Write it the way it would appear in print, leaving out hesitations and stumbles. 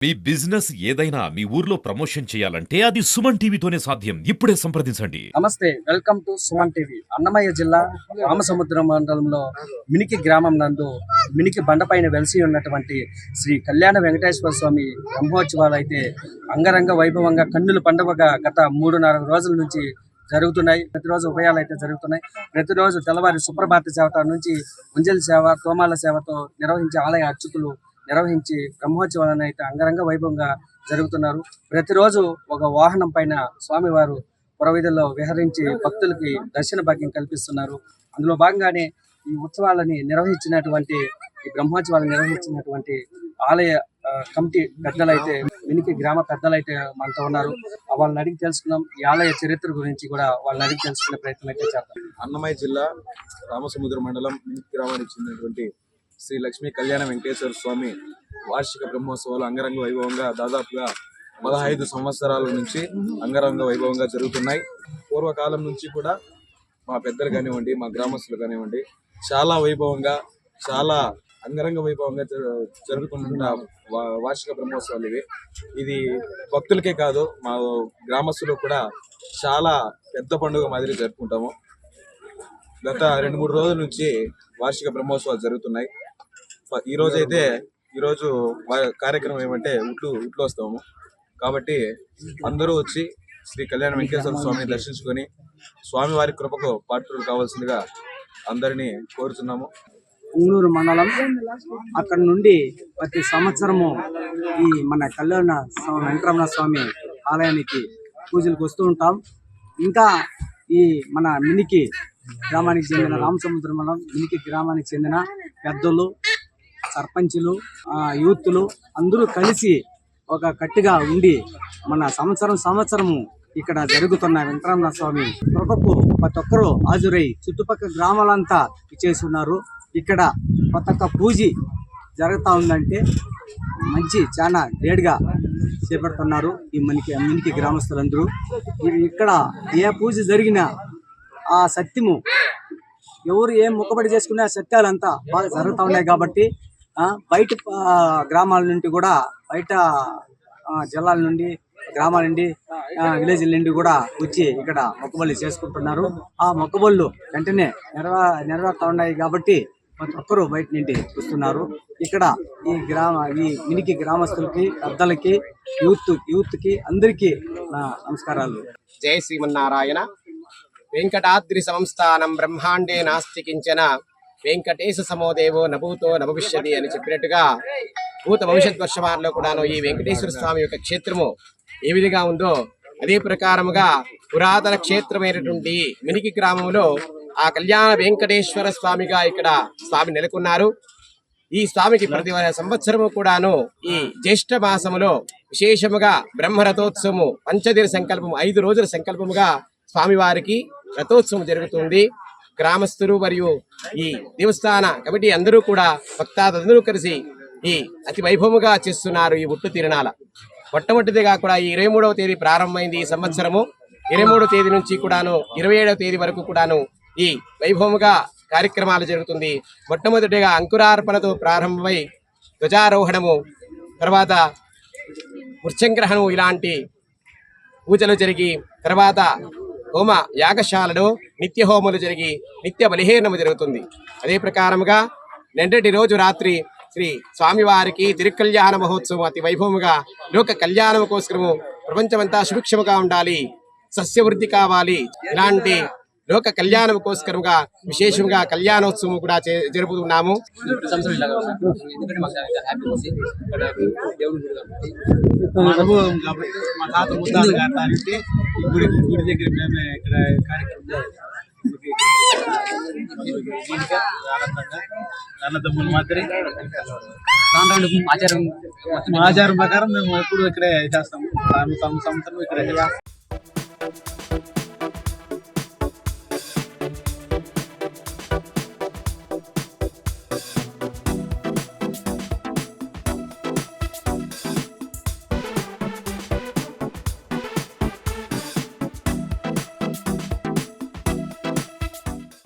మీ business ఏదైనా మీ ఊర్లో promotion చేయాలంటే అది సుమన్ టీవీతోనే సాధ్యం. ఇప్పుడే సంప్రదించండి. నమస్తే, welcome to Suman TV. Annamayya జిల్లా రామసముద్రం మండలంలో మినికి గ్రామం నందు మినికి బండపైన వెలిసి ఉన్నటువంటి శ్రీ కళ్యాణ వెంకటేశ్వర స్వామి బ్రహ్మోత్సవాలు అయితే అంగరంగ వైభవంగా కన్నుల పండుగగా గత 3.5 రోజుల నుంచి జరుగుతున్నాయి. ప్రతిరోజు ఉభయాలు అయితే జరుగుతున్నాయి. ప్రతిరోజు తెల్లవారి సుప్రభాత సేవ నుంచి ఉంజలి సేవ, తోమాల సేవతో నిర్వహించే ఆలయ అర్చకులు నిర్వహించి బ్రహ్మోత్సవాలను అయితే అంగరంగ వైభవంగా జరుగుతున్నారు. ప్రతిరోజు ఒక వాహనం పైన స్వామివారు పురవీధుల్లో విహరించి భక్తులకి దర్శన భాగ్యం కల్పిస్తున్నారు. అందులో భాగంగానే ఈ ఉత్సవాలని నిర్వహించినటువంటి ఈ బ్రహ్మోత్సవాలను నిర్వహించినటువంటి ఆలయ కమిటీ పెద్దలైతే మినికి గ్రామ పెద్దలైతే మనతో ఉన్నారు. వాళ్ళని అడిగి తెలుసుకున్నాం. ఈ ఆలయ చరిత్ర గురించి కూడా వాళ్ళని అడిగి తెలుసుకునే ప్రయత్నం అయితే చేద్దాం. అన్నమయ్య జిల్లా రామసముద్ర మండలం మినికి గ్రామానికి చెందినటువంటి శ్రీ లక్ష్మీ కళ్యాణ వెంకటేశ్వర స్వామి వార్షిక బ్రహ్మోత్సవాలు అంగరంగ వైభవంగా దాదాపుగా 15 సంవత్సరాల నుంచి అంగరంగ వైభవంగా జరుగుతున్నాయి. పూర్వకాలం నుంచి కూడా మా పెద్దలు కానివ్వండి, మా గ్రామస్తులు కానివ్వండి, చాలా వైభవంగా, చాలా అంగరంగ వైభవంగా జరుగుతున్న వార్షిక బ్రహ్మోత్సవాలు ఇవి. ఇది భక్తులకే కాదు, మా గ్రామస్తులు కూడా చాలా పెద్ద పండుగ మాదిరి జరుపుకుంటాము. గత 2-3 రోజుల నుంచి వార్షిక బ్రహ్మోత్సవాలు జరుగుతున్నాయి. ఈరోజు కార్యక్రమం ఏమంటే ఉట్లు వస్తాము కాబట్టి అందరూ వచ్చి శ్రీ కళ్యాణ వెంకటేశ్వర స్వామిని దర్శించుకొని స్వామివారి కృపకు పాత్రులు కావాల్సిందిగా అందరినీ కోరుతున్నాము. ఊనూరు మండలం అక్కడ నుండి ప్రతి సంవత్సరము ఈ మన కళ్యాణ వెంకటరమణ స్వామి ఆలయానికి పూజలకు వస్తూ ఉంటాం. ఇంకా ఈ మన మినికి గ్రామానికి చెందిన రామసముద్రం మండలం మినికి గ్రామానికి చెందిన పెద్దలు, సర్పంచులు, యూత్లు అందరూ కలిసి ఒక కట్టిగా ఉండి మన సంవత్సరము ఇక్కడ జరుగుతున్న వెంకటరమణ స్వామి కృపకు ప్రతి ఒక్కరూ హాజరై చుట్టుపక్కల గ్రామాలంతా ఇచ్చేసి ఉన్నారు. ఇక్కడ కొత్త పూజ జరుగుతూ ఉందంటే మంచి చాలా లేటుగా చేపడుతున్నారు ఈ మినికి గ్రామస్తులందరూ. ఇక్కడ ఏ పూజ జరిగినా ఆ సత్యము ఎవరు ఏం మొక్కబడి చేసుకునే సత్యాలంతా బాగా జరుగుతూ ఉన్నాయి. కాబట్టి బయట గ్రామాల నుండి కూడా, బయట జిల్లాల నుండి, గ్రామాల నుండి, విలేజ్ల నుండి కూడా వచ్చి ఇక్కడ మొక్కబళ్ళు చేసుకుంటున్నారు. ఆ మొక్కబళ్ళు వెంటనే నెరవేరుతూ ఉన్నాయి. కాబట్టి ప్రతి ఒక్కరూ బయట నుండి వస్తున్నారు. ఇక్కడ ఈ మినికి గ్రామస్తులకి, పెద్దలకి, యూత్కి అందరికీ నా నమస్కారాలు. జై శ్రీమన్నారాయణ. వెంకటాద్రి సంస్థానం బ్రహ్మాండే నాస్తి కించన వెంకటేశ సమోదేవో నభూతో నభవిష్యతి అని చెప్పినట్టుగా భూత భవిష్యత్ వర్షమాలలో కూడాను ఈ వెంకటేశ్వర స్వామి యొక్క క్షేత్రము ఏ విధంగా ఉందో అదే ప్రకారముగా పురాతన క్షేత్రమైనటువంటి మినికి గ్రామంలో ఆ కళ్యాణ వెంకటేశ్వర స్వామిగా ఇక్కడ స్వామి నెలకొన్నారు. ఈ స్వామికి ప్రతి సంవత్సరము కూడాను ఈ జ్యేష్ఠ మాసములో విశేషముగా బ్రహ్మరథోత్సవము పంచదిన సంకల్పము 5 రోజుల సంకల్పముగా స్వామివారికి రథోత్సవం జరుగుతుంది. గ్రామస్తులు మరియు ఈ దేవస్థాన కమిటీ అందరూ కూడా భక్తాదులందరూ కలిసి ఈ అతి వైభవముగా చేస్తున్నారు ఈ ఉట్టు తిరునాళ. మొట్టమొదటిదిగా కూడా ఈ 23వ తేదీ ప్రారంభమైంది ఈ సంవత్సరము. 23వ తేదీ నుంచి కూడాను 27వ తేదీ వరకు కూడాను ఈ వైభవముగా కార్యక్రమాలు జరుగుతుంది. మొట్టమొదటిగా అంకురార్పణతో ప్రారంభమై ధ్వజారోహణము, తర్వాత వృక్షంగ్రహణము ఇలాంటి పూజలు జరిగి, తర్వాత హోమ యాగశాలలో నిత్య హోములు జరిగి నిత్య బలిహీనము జరుగుతుంది. అదే ప్రకారముగా నిన్నటి రోజు రాత్రి శ్రీ స్వామివారికి తిరుకళ్యాణ మహోత్సవం అతి వైభవముగా లోక కళ్యాణము కోసము ప్రపంచమంతా సుభిక్షముగా ఉండాలి, సస్యవృద్ధి కావాలి, ఇలాంటి లోక కళ్యాణం కోసకరంగా విశేషంగా కళ్యాణోత్సవం కూడా జరుపుతున్నాము. అనుభవం కాబట్టి మా తాత ముద్దాలు కాదంటే గుడి దగ్గర మేమే ఇక్కడ ఆనందంగా అన్నదమ్ములు మాత్రమే ఆచారం ప్రకారం మేము ఎప్పుడు ఇక్కడే చేస్తాము. సంవత్సరం ఇక్కడే.